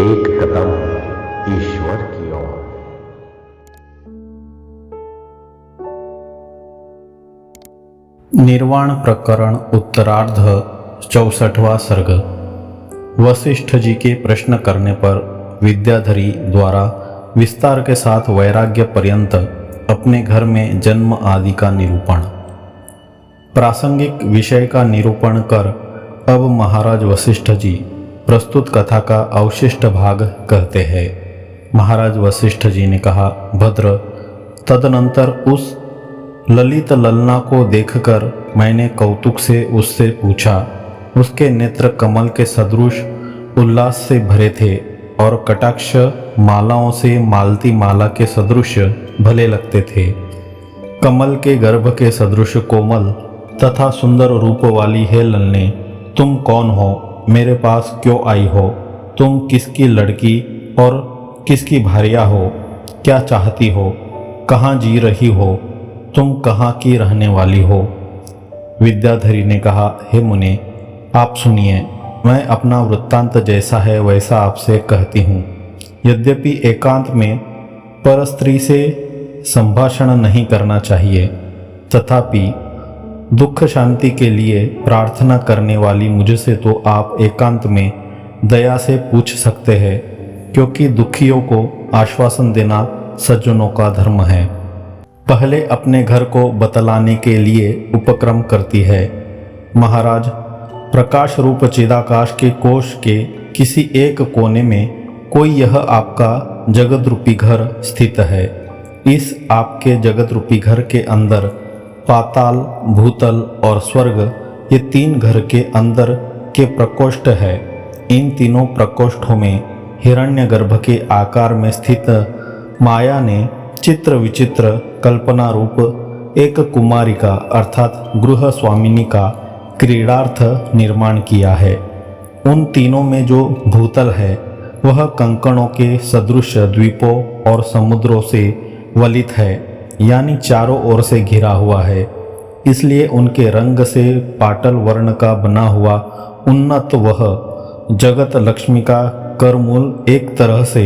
एक कदम ईश्वर की ओर। निर्वाण प्रकरण उत्तरार्ध 64वां सर्ग। वशिष्ठ जी के प्रश्न करने पर विद्याधरी द्वारा विस्तार के साथ वैराग्य पर्यंत अपने घर में जन्म आदि का निरूपण। प्रासंगिक विषय का निरूपण कर अब महाराज वशिष्ठ जी प्रस्तुत कथा का अवशिष्ट भाग कहते हैं। महाराज वशिष्ठ जी ने कहा, भद्र, तदनंतर उस ललित ललना को देखकर मैंने कौतुक से उससे पूछा। उसके नेत्र कमल के सदृश उल्लास से भरे थे और कटाक्ष मालाओं से मालती माला के सदृश भले लगते थे। कमल के गर्भ के सदृश कोमल तथा सुंदर रूप वाली है ललने, तुम कौन हो? मेरे पास क्यों आई हो? तुम किसकी लड़की और किसकी भार्या हो? क्या चाहती हो? कहाँ जी रही हो? तुम कहाँ की रहने वाली हो? विद्याधरी ने कहा, हे मुने, आप सुनिए, मैं अपना वृत्तांत जैसा है वैसा आपसे कहती हूँ। यद्यपि एकांत में परस्त्री से संभाषण नहीं करना चाहिए, तथापि दुख शांति के लिए प्रार्थना करने वाली मुझसे तो आप एकांत में दया से पूछ सकते हैं, क्योंकि दुखियों को आश्वासन देना सज्जनों का धर्म है। पहले अपने घर को बतलाने के लिए उपक्रम करती है। महाराज, प्रकाश रूप चिदाकाश के कोश के किसी एक कोने में कोई यह आपका जगत रूपी घर स्थित है। इस आपके जगत रूपी घर के अंदर पाताल, भूतल और स्वर्ग, ये तीन घर के अंदर के प्रकोष्ठ है। इन तीनों प्रकोष्ठों में हिरण्यगर्भ के आकार में स्थित माया ने चित्र विचित्र कल्पना रूप एक कुमारिका अर्थात गृह स्वामिनी का क्रीडार्थ निर्माण किया है। उन तीनों में जो भूतल है वह कंकणों के सदृश द्वीपों और समुद्रों से वलित है, यानी चारों ओर से घिरा हुआ है। इसलिए उनके रंग से पाटल वर्ण का बना हुआ उन्नत वह जगत लक्ष्मी का करमूल एक तरह से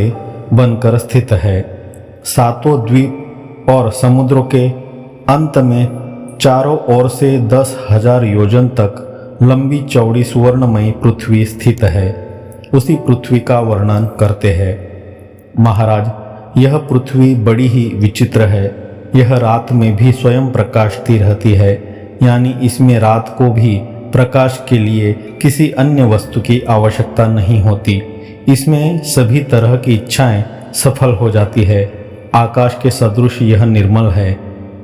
बनकर स्थित है। सातों द्वीप और समुद्रों के अंत में चारों ओर से 10,000 योजन तक लंबी चौड़ी सुवर्णमयी पृथ्वी स्थित है। उसी पृथ्वी का वर्णन करते हैं। महाराज, यह पृथ्वी बड़ी ही विचित्र है। यह रात में भी स्वयं प्रकाशती रहती है, यानी इसमें रात को भी प्रकाश के लिए किसी अन्य वस्तु की आवश्यकता नहीं होती। इसमें सभी तरह की इच्छाएं सफल हो जाती है। आकाश के सदृश यह निर्मल है।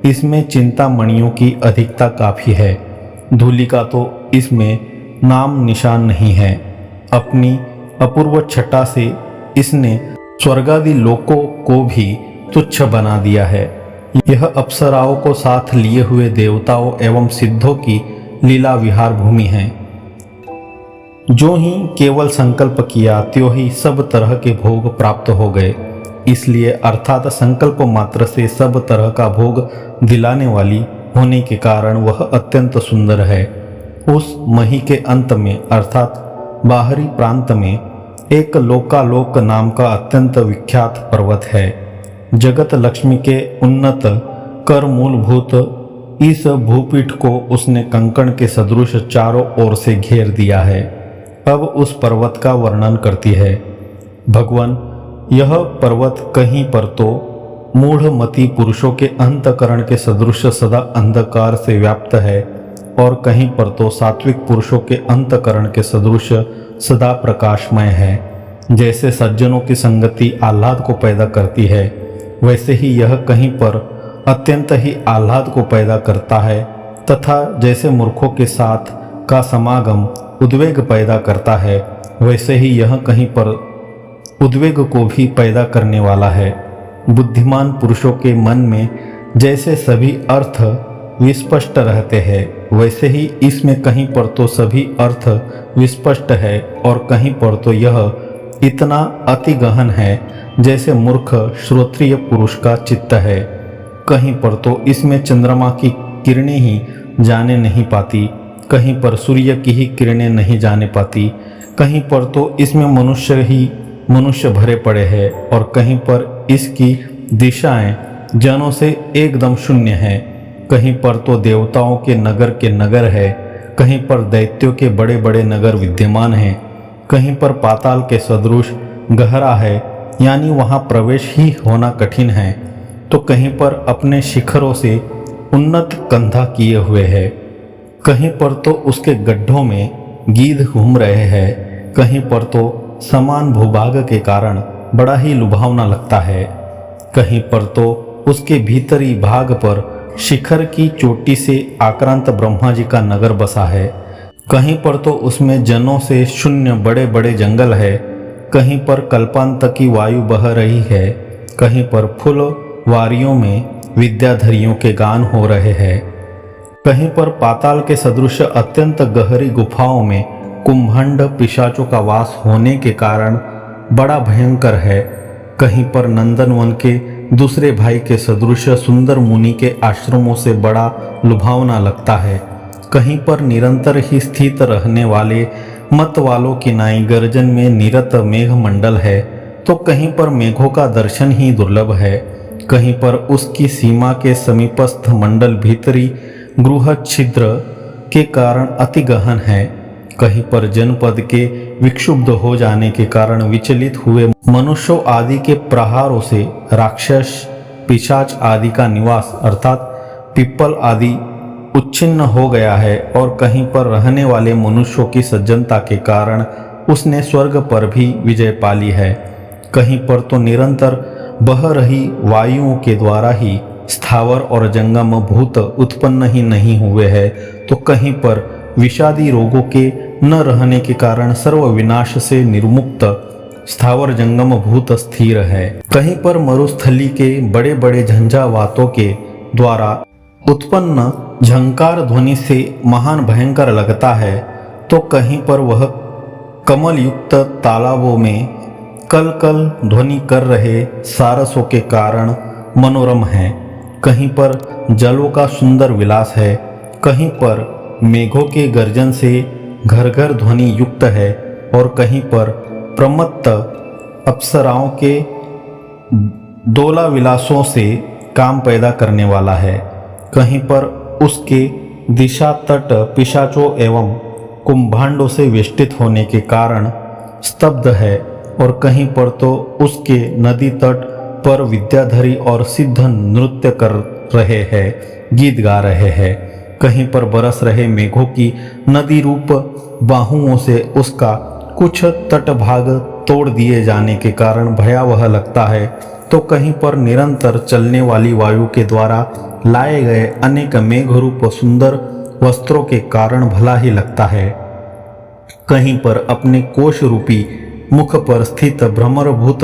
इसमें चिंतामणियों की अधिकता काफ़ी है। धूलि का तो इसमें नाम निशान नहीं है। अपनी अपूर्व छटा से इसने स्वर्गादि लोकों को भी तुच्छ बना दिया है। यह अप्सराओं को साथ लिए हुए देवताओं एवं सिद्धों की लीला विहार भूमि है। जो ही केवल संकल्प किया त्यों ही सब तरह के भोग प्राप्त हो गए। इसलिए अर्थात संकल्प मात्र से सब तरह का भोग दिलाने वाली होने के कारण वह अत्यंत सुंदर है। उस मही के अंत में अर्थात बाहरी प्रांत में एक लोकालोक नाम का अत्यंत विख्यात पर्वत है। जगत लक्ष्मी के उन्नत कर मूलभूत इस भूपीठ को उसने कंकण के सदृश चारों ओर से घेर दिया है। अब उस पर्वत का वर्णन करती है। भगवान, यह पर्वत कहीं पर तो मूढ़मती पुरुषों के अंतकरण के सदृश सदा अंधकार से व्याप्त है और कहीं पर तो सात्विक पुरुषों के अंतकरण के सदृश सदा प्रकाशमय है। जैसे सज्जनों की संगति आह्लाद को पैदा करती है, वैसे ही यह कहीं पर अत्यंत ही आह्लाद को पैदा करता है, तथा जैसे मूर्खों के साथ का समागम उद्वेग पैदा करता है, वैसे ही यह कहीं पर उद्वेग को भी पैदा करने वाला है। बुद्धिमान पुरुषों के मन में जैसे सभी अर्थ विस्पष्ट रहते हैं, वैसे ही इसमें कहीं पर तो सभी अर्थ विस्पष्ट है और कहीं पर तो यह इतना अति गहन है जैसे मूर्ख श्रोत्रिय पुरुष का चित्त है। कहीं पर तो इसमें चंद्रमा की किरणें ही जाने नहीं पाती, कहीं पर सूर्य की ही किरणें नहीं जाने पाती, कहीं पर तो इसमें मनुष्य भरे पड़े हैं और कहीं पर इसकी दिशाएं जनों से एकदम शून्य है। कहीं पर तो देवताओं के नगर है, कहीं पर दैत्यों के बड़े बड़े नगर विद्यमान हैं, कहीं पर पाताल के सदृश गहरा है, यानी वहाँ प्रवेश ही होना कठिन है, तो कहीं पर अपने शिखरों से उन्नत कंधा किए हुए है, कहीं पर तो उसके गड्ढों में गीध घूम रहे हैं, कहीं पर तो समान भूभाग के कारण बड़ा ही लुभावना लगता है, कहीं पर तो उसके भीतरी भाग पर शिखर की चोटी से आक्रांत ब्रह्मा जी का नगर बसा है, कहीं पर तो उसमें जनों से शून्य बड़े बड़े जंगल है, कहीं पर कल्पांत की वायु बह रही है, कहीं पर फुलवारियों में विद्याधरियों के गान हो रहे हैं, कहीं पर पाताल के सदृश अत्यंत गहरी गुफाओं में कुंभंड पिशाचों का वास होने के कारण बड़ा भयंकर है, कहीं पर नंदनवन के दूसरे भाई के सदृश सुंदर मुनि के आश्रमों से बड़ा लुभावना लगता है, कहीं पर निरंतर ही स्थित रहने वाले मत वालों की नाई गर्जन में निरत मेघ मंडल है, तो कहीं पर मेघों का दर्शन ही दुर्लभ है, कहीं पर उसकी सीमा के समीपस्थ मंडल भीतरी गृह छिद्र के कारण अति गहन है, कहीं पर जनपद के विक्षुब्ध हो जाने के कारण विचलित हुए मनुष्यों आदि के प्रहारों से राक्षस पिशाच आदि का निवास अर्थात पिप्पल आदि उच्छिन्न हो गया है, और कहीं पर रहने वाले मनुष्यों की सज्जनता के कारण उसने स्वर्ग पर भी विजय पाली है, कहीं पर तो निरंतर बह रही वायुओं के द्वारा ही स्थावर और जंगम भूत उत्पन्न ही नहीं हुए हैं, तो कहीं पर विषादी रोगों के न रहने के कारण सर्व विनाश से निर्मुक्त स्थावर जंगम भूत स्थिर है, कहीं पर मरुस्थली के बड़े बड़े झंझावातों के द्वारा उत्पन्न झंकार ध्वनि से महान भयंकर लगता है, तो कहीं पर वह कमल युक्त तालाबों में कल कल ध्वनि कर रहे सारसों के कारण मनोरम है, कहीं पर जलों का सुंदर विलास है, कहीं पर मेघों के गर्जन से घर घर ध्वनि युक्त है, और कहीं पर प्रमत्त अप्सराओं के दोला विलासों से काम पैदा करने वाला है, कहीं पर उसके दिशा तट पिशाचों एवं कुंभांडों से वेष्टित होने के कारण स्तब्ध है, और कहीं पर तो उसके नदी तट पर विद्याधरी और सिद्ध नृत्य कर रहे हैं, गीत गा रहे हैं, कहीं पर बरस रहे मेघों की नदी रूप बाहुओं से उसका कुछ तटभाग तोड़ दिए जाने के कारण भयावह लगता है, तो कहीं पर निरंतर चलने वाली वायु के द्वारा लाए गए अनेक मेघरूप सुंदर वस्त्रों के कारण भला ही लगता है, कहीं पर अपने कोश रूपी मुख पर स्थित भ्रमरभूत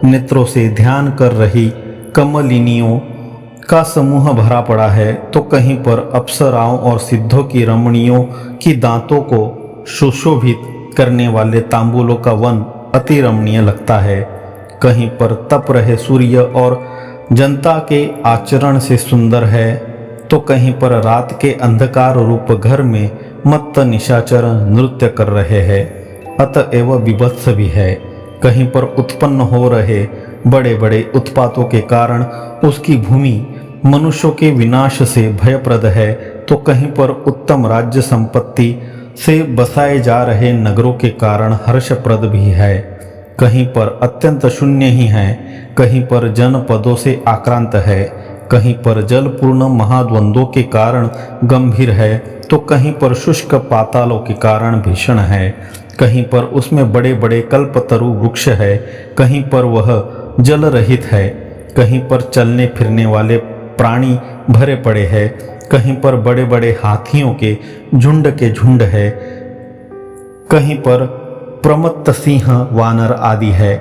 नेत्रों से ध्यान कर रही कमलिनियों का समूह भरा पड़ा है, तो कहीं पर अप्सराओं और सिद्धों की रमणियों की दांतों को सुशोभित करने वाले तांबूलों का वन अति रमणीय लगता है, कहीं पर तप रहे सूर्य और जनता के आचरण से सुंदर है, तो कहीं पर रात के अंधकार रूप घर में मत्त निशाचर नृत्य कर रहे हैं, अतएव विभत्स भी है, कहीं पर उत्पन्न हो रहे बड़े बड़े उत्पातों के कारण उसकी भूमि मनुष्यों के विनाश से भयप्रद है, तो कहीं पर उत्तम राज्य संपत्ति से बसाए जा रहे नगरों के कारण हर्षप्रद भी है, कहीं पर अत्यंत शून्य ही है, कहीं पर जनपदों से आक्रांत है, कहीं पर जलपूर्ण महाद्वंद्वों के कारण गंभीर है, तो कहीं पर शुष्क पातालों के कारण भीषण है, कहीं पर उसमें बड़े बड़े कल्पतरु वृक्ष है, कहीं पर वह जल रहित है, कहीं पर चलने फिरने वाले प्राणी भरे पड़े हैं, कहीं पर बड़े बड़े हाथियों के झुंड है, कहीं पर प्रमत्त सिंह वानर आदि है,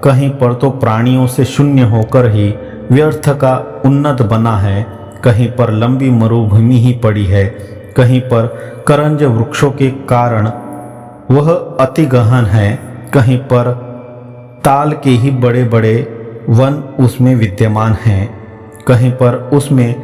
कहीं पर तो प्राणियों से शून्य होकर ही व्यर्थ का उन्नत बना है, कहीं पर लंबी मरुभूमि ही पड़ी है, कहीं पर करंज वृक्षों के कारण वह अति गहन है, कहीं पर ताल के ही बड़े बड़े वन उसमें विद्यमान हैं, कहीं पर उसमें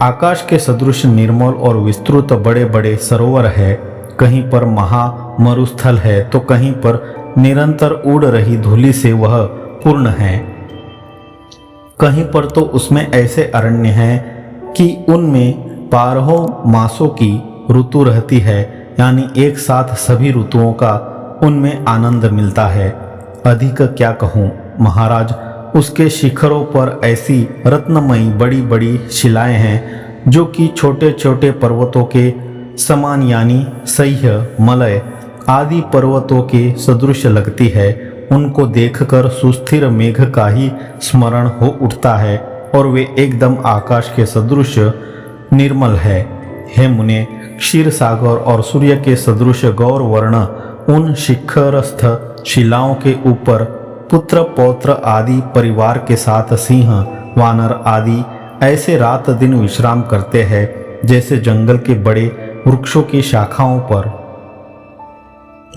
आकाश के सदृश निर्मल और विस्तृत बड़े बड़े सरोवर है, कहीं पर महामरुस्थल है, तो कहीं पर निरंतर उड़ रही धूलि से वह पूर्ण है। कहीं पर तो उसमें ऐसे अरण्य हैं कि उनमें 12 मासों की ऋतु रहती है, यानी एक साथ सभी ऋतुओं का उनमें आनंद मिलता है। अधिक क्या कहूँ महाराज, उसके शिखरों पर ऐसी रत्नमयी बड़ी बड़ी शिलाएं हैं जो कि छोटे छोटे पर्वतों के समान, यानी सह्य, मलय आदि पर्वतों के सदृश लगती है। उनको देखकर सुस्थिर मेघ का ही स्मरण हो उठता है और वे एकदम आकाश के सदृश निर्मल है। हे मुने, क्षीर सागर और सूर्य के सदृश गौर वर्ण उन शिखरस्थ शिलाओं के ऊपर पुत्र पौत्र आदि परिवार के साथ सिंह, वानर आदि ऐसे रात दिन विश्राम करते हैं जैसे जंगल के बड़े वृक्षों की शाखाओं पर।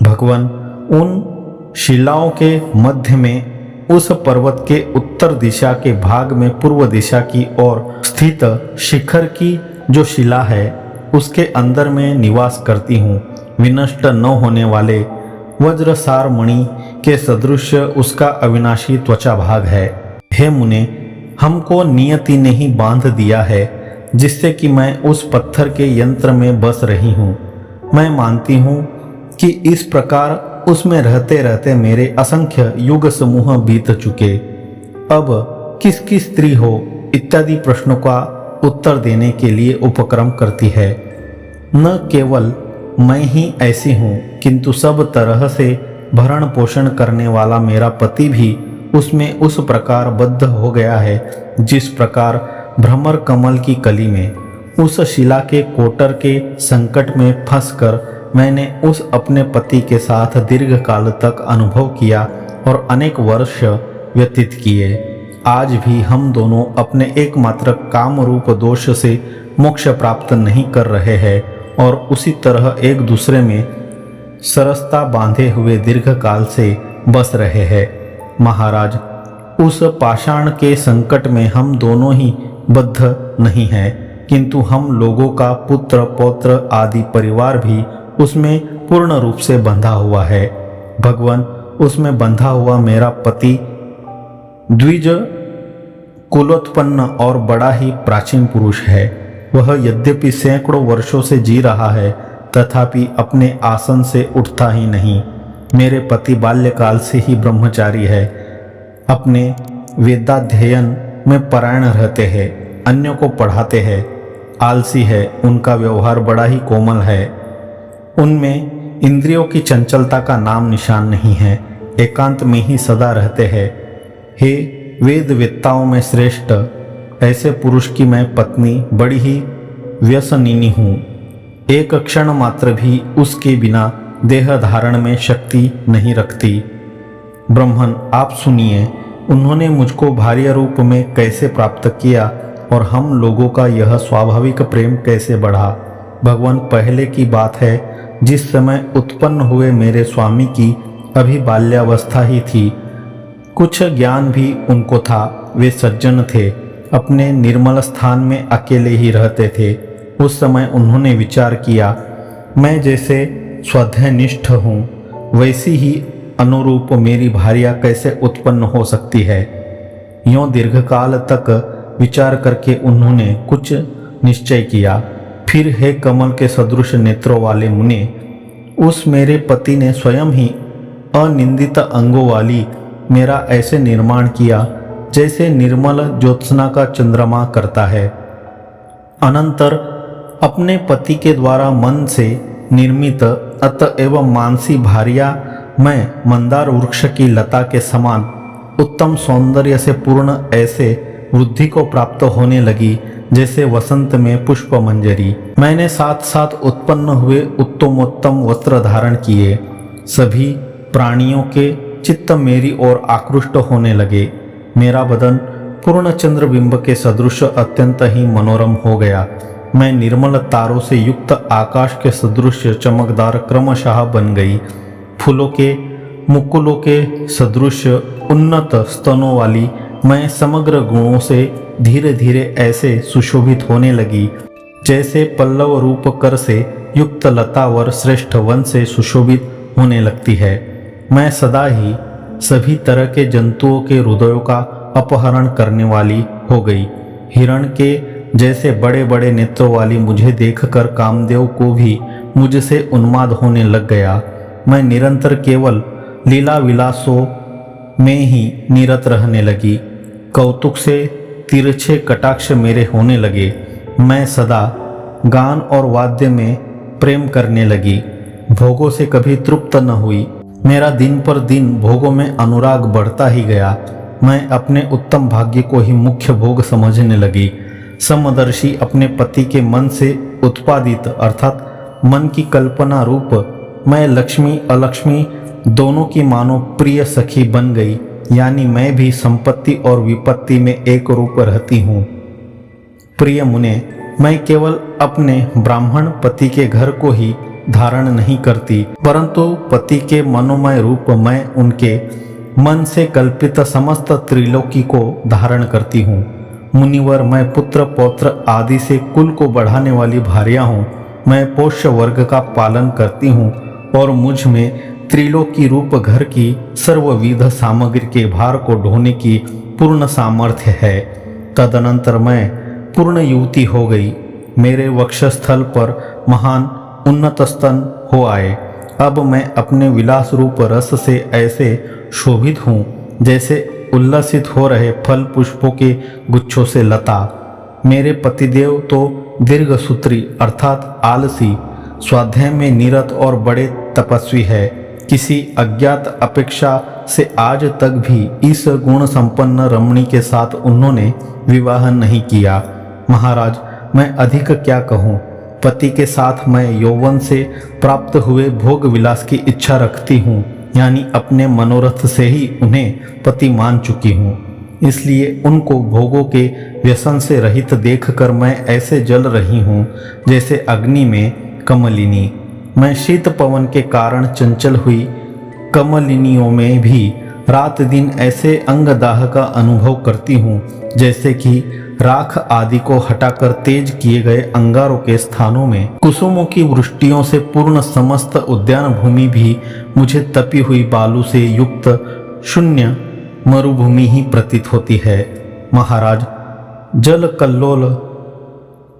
भगवान, उन शिलाओं के मध्य में उस पर्वत के उत्तर दिशा के भाग में पूर्व दिशा की ओर स्थित शिखर की जो शिला है उसके अंदर में निवास करती हूँ। विनष्ट न होने वाले वज्रसार मणि के सदृश उसका अविनाशी त्वचा भाग है। हे मुने, हमको नियति ने ही बांध दिया है जिससे कि मैं उस पत्थर के यंत्र में बस रही हूँ। मैं मानती हूँ कि इस प्रकार उसमें रहते रहते मेरे असंख्य युग समूह बीत चुके। अब किसकी स्त्री हो इत्यादि प्रश्नों का उत्तर देने के लिए उपक्रम करती है। न केवल मैं ही ऐसी हूँ, किंतु सब तरह से भरण पोषण करने वाला मेरा पति भी उसमें उस प्रकार बद्ध हो गया है जिस प्रकार भ्रमर कमल की कली में। उस शिला के कोटर के संकट में फंसकर मैंने उस अपने पति के साथ दीर्घ काल तक अनुभव किया और अनेक वर्ष व्यतीत किए। आज भी हम दोनों अपने एकमात्र काम रूप दोष से मोक्ष प्राप्त नहीं कर रहे हैं और उसी तरह एक दूसरे में सरसता बांधे हुए दीर्घ काल से बस रहे हैं। महाराज, उस पाषाण के संकट में हम दोनों ही बद्ध नहीं हैं, किंतु हम लोगों का पुत्र पौत्र आदि परिवार भी उसमें पूर्ण रूप से बंधा हुआ है। भगवान, उसमें बंधा हुआ मेरा पति द्विज कुलोत्पन्न और बड़ा ही प्राचीन पुरुष है। वह यद्यपि सैकड़ों वर्षों से जी रहा है तथापि अपने आसन से उठता ही नहीं। मेरे पति बाल्यकाल से ही ब्रह्मचारी है, अपने वेदाध्ययन में परायण रहते हैं, अन्यों को पढ़ाते हैं, आलसी है, उनका व्यवहार बड़ा ही कोमल है, उनमें इंद्रियों की चंचलता का नाम निशान नहीं है, एकांत में ही सदा रहते हैं। हे वेदवेत्ताओं में श्रेष्ठ, ऐसे पुरुष की मैं पत्नी बड़ी ही व्यसनिनी हूँ। एक क्षण मात्र भी उसके बिना देह धारण में शक्ति नहीं रखती। ब्रह्मन, आप सुनिए, उन्होंने मुझको भार्य रूप में कैसे प्राप्त किया और हम लोगों का यह स्वाभाविक प्रेम कैसे बढ़ा। भगवान, पहले की बात है, जिस समय उत्पन्न हुए मेरे स्वामी की अभी बाल्यावस्था ही थी। कुछ ज्ञान भी उनको था, वे सज्जन थे, अपने निर्मल स्थान में अकेले ही रहते थे। उस समय उन्होंने विचार किया, मैं जैसे स्वधनिष्ठ हूँ वैसी ही अनुरूप मेरी भार्या कैसे उत्पन्न हो सकती है। यों दीर्घकाल तक विचार करके उन्होंने कुछ निश्चय किया। फिर हे कमल के सदृश नेत्रों वाले मुने, उस मेरे पति ने स्वयं ही अनिंदित अंगों वाली मेरा ऐसे निर्माण किया जैसे निर्मल ज्योत्सना का चंद्रमा करता है। अनंतर अपने पति के द्वारा मन से निर्मित अतएव मानसी भार्या मैं मंदार वृक्ष की लता के समान उत्तम सौंदर्य से पूर्ण ऐसे वृद्धि को प्राप्त होने लगी जैसे वसंत में पुष्प मंजरी। मैंने साथ साथ उत्पन्न हुए उत्तमोत्तम वस्त्र धारण किए। सभी प्राणियों के चित्त मेरी ओर आकृष्ट होने लगे। मेरा बदन पूर्ण चंद्रबिंब के सदृश अत्यंत ही मनोरम हो गया। मैं निर्मल तारों से युक्त आकाश के सदृश चमकदार क्रमशः बन गई। फूलों के मुकुलों के सदृश उन्नत स्तनों वाली मैं समग्र गुणों से धीरे धीरे ऐसे सुशोभित होने लगी जैसे पल्लव रूप कर से युक्त लतावर श्रेष्ठ वन से सुशोभित होने लगती है। मैं सदा ही सभी तरह के जंतुओं के हृदयों का अपहरण करने वाली हो गई। हिरण के जैसे बड़े बड़े नेत्रों वाली मुझे देखकर कामदेव को भी मुझसे उन्माद होने लग गया। मैं निरंतर केवल लीला विलासों में ही निरत रहने लगी। कौतुक से तिरछे कटाक्ष मेरे होने लगे। मैं सदा गान और वाद्य में प्रेम करने लगी, भोगों से कभी तृप्त न हुई। मेरा दिन पर दिन भोगों में अनुराग बढ़ता ही गया। मैं अपने उत्तम भाग्य को ही मुख्य भोग समझने लगी। समदर्शी अपने पति के मन से उत्पादित अर्थात मन की कल्पना रूप मैं लक्ष्मी अलक्ष्मी दोनों की मानो प्रिय सखी बन गई, यानी मैं भी संपत्ति और विपत्ति में एक रूप रहती हूँ। प्रिय मुने, मैं केवल अपने ब्राह्मण पति के घर को ही धारण नहीं करती, परंतु पति के मनोमय रूप मैं उनके मन से कल्पित समस्त त्रिलोकी को धारण करती हूँ। मुनिवर, मैं पुत्र पौत्र आदि से कुल को बढ़ाने वाली भार्या हूँ। मैं पोष्य वर्ग का पालन करती हूँ और मुझ में त्रिलोकी रूप घर की सर्वविध सामग्री के भार को ढोने की पूर्ण सामर्थ्य है। तदनंतर मैं पूर्ण युवती हो गई। मेरे वक्षस्थल पर महान उन्नत स्तन हो आए। अब मैं अपने विलास रूप रस से ऐसे शोभित हूँ जैसे उल्लसित हो रहे फल पुष्पों के गुच्छों से लता। मेरे पतिदेव तो दीर्घसूत्री अर्थात आलसी, स्वाध्याय में निरत और बड़े तपस्वी है। किसी अज्ञात अपेक्षा से आज तक भी इस गुण संपन्न रमणी के साथ उन्होंने विवाह नहीं किया। महाराज, मैं अधिक क्या कहूँ। पति के साथ मैं यौवन से प्राप्त हुए भोग विलास की इच्छा रखती हूँ, यानी अपने मनोरथ से ही उन्हें पति मान चुकी हूँ। इसलिए उनको भोगों के व्यसन से रहित देखकर मैं ऐसे जल रही हूँ जैसे अग्नि में कमलिनी। मैं शीत पवन के कारण चंचल हुई कमलिनियों में भी रात दिन ऐसे अंगदाह का अनुभव करती हूँ जैसे कि राख आदि को हटाकर तेज किए गए अंगारों के स्थानों में कुसुमों की वृष्टियों से पूर्ण समस्त उद्यान भूमि भी मुझे तपी हुई बालू से युक्त शून्य मरुभूमि ही प्रतीत होती है। महाराज, जल कल्लोल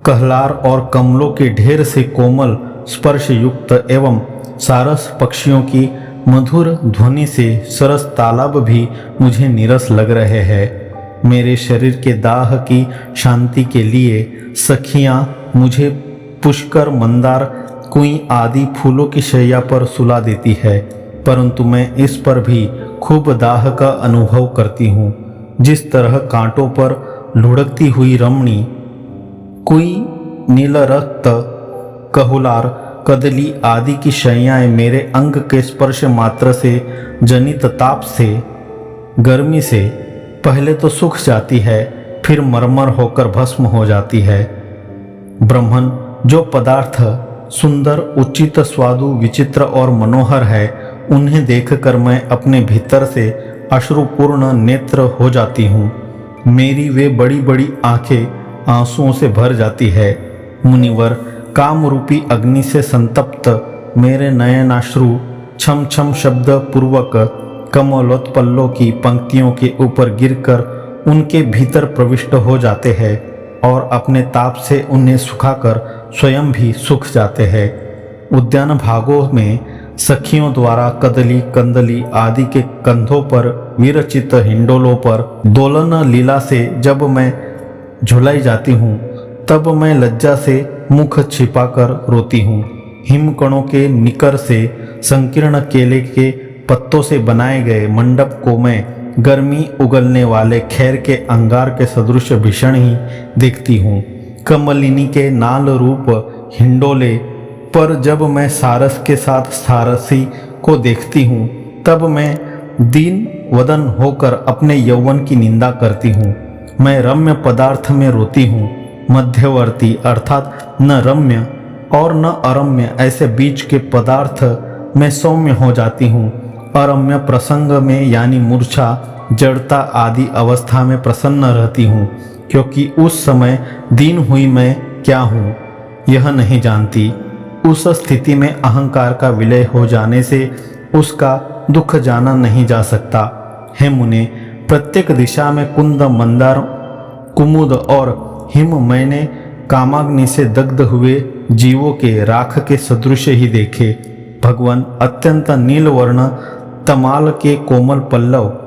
कहलार और कमलों के ढेर से कोमल स्पर्श युक्त एवं सारस पक्षियों की मधुर ध्वनि से सरस तालाब भी मुझे नीरस लग रहे हैं। मेरे शरीर के दाह की शांति के लिए सखियां मुझे पुष्कर मंदार कुई आदि फूलों की शैया पर सुला देती है, परंतु मैं इस पर भी खूब दाह का अनुभव करती हूँ। जिस तरह कांटों पर लुढ़कती हुई रमणी कुई नीलरक्त कहुलार कदली आदि की शैयाएं मेरे अंग के स्पर्श मात्र से जनित ताप से गर्मी से पहले तो सूख जाती है, फिर मरमर होकर भस्म हो जाती है। ब्रह्मन, जो पदार्थ सुंदर उचित स्वादु विचित्र और मनोहर है, उन्हें देखकर मैं अपने भीतर से अश्रुपूर्ण नेत्र हो जाती हूँ। मेरी वे बड़ी बड़ी आंखें आंसुओं से भर जाती है। मुनिवर, काम रूपी अग्नि से संतप्त मेरे नयनाश्रु छम छम शब्द पूर्वक कमलोत्पल्लों की पंक्तियों के ऊपर गिरकर उनके भीतर प्रविष्ट हो जाते हैं और अपने ताप से उन्हें सुखाकर स्वयं भी सूख जाते हैं। उद्यान भागों में सखियों द्वारा कदली कंदली आदि के कंधों पर विरचित हिंडोलों पर दोलन लीला से जब मैं झुलाई जाती हूँ, तब मैं लज्जा से मुख छिपाकर रोती हूँ। हिमकणों के निकर से संकीर्ण केले के पत्तों से बनाए गए मंडप को मैं गर्मी उगलने वाले खैर के अंगार के सदृश भीषण ही देखती हूँ। कमलिनी के नाल रूप हिंडोले पर जब मैं सारस के साथ सारसी को देखती हूँ, तब मैं दीन वदन होकर अपने यौवन की निंदा करती हूँ। मैं रम्य पदार्थ में रोती हूँ। मध्यवर्ती अर्थात न रम्य और न अरम्य ऐसे बीच के पदार्थ में सौम्य हो जाती हूँ। अरम्य प्रसंग में यानी मूर्छा जड़ता आदि अवस्था में प्रसन्न रहती हूँ, क्योंकि उस समय दीन हुई मैं क्या हूँ यह नहीं जानती। उस स्थिति में अहंकार का विलय हो जाने से उसका दुख जाना नहीं जा सकता। हे मुने, प्रत्येक दिशा में कुंद, मंदार, कुमुद और हिम मैंने कामाग्नि से दग्ध हुए जीवों के राख के सदृश ही देखे। भगवान अत्यंत नील वर्ण तमाल के कोमल पल्लव,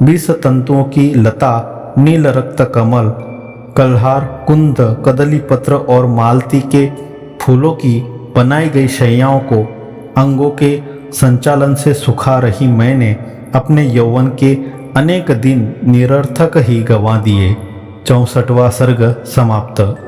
20 तंतुओं की लता, नील रक्त कमल, कल्हार, कुंद, कदली पत्र और मालती के फूलों की बनाई गई शैयाओं को अंगों के संचालन से सुखा रही मैंने अपने यौवन के अनेक दिन निरर्थक ही गंवा दिए। 64वां सर्ग समाप्त।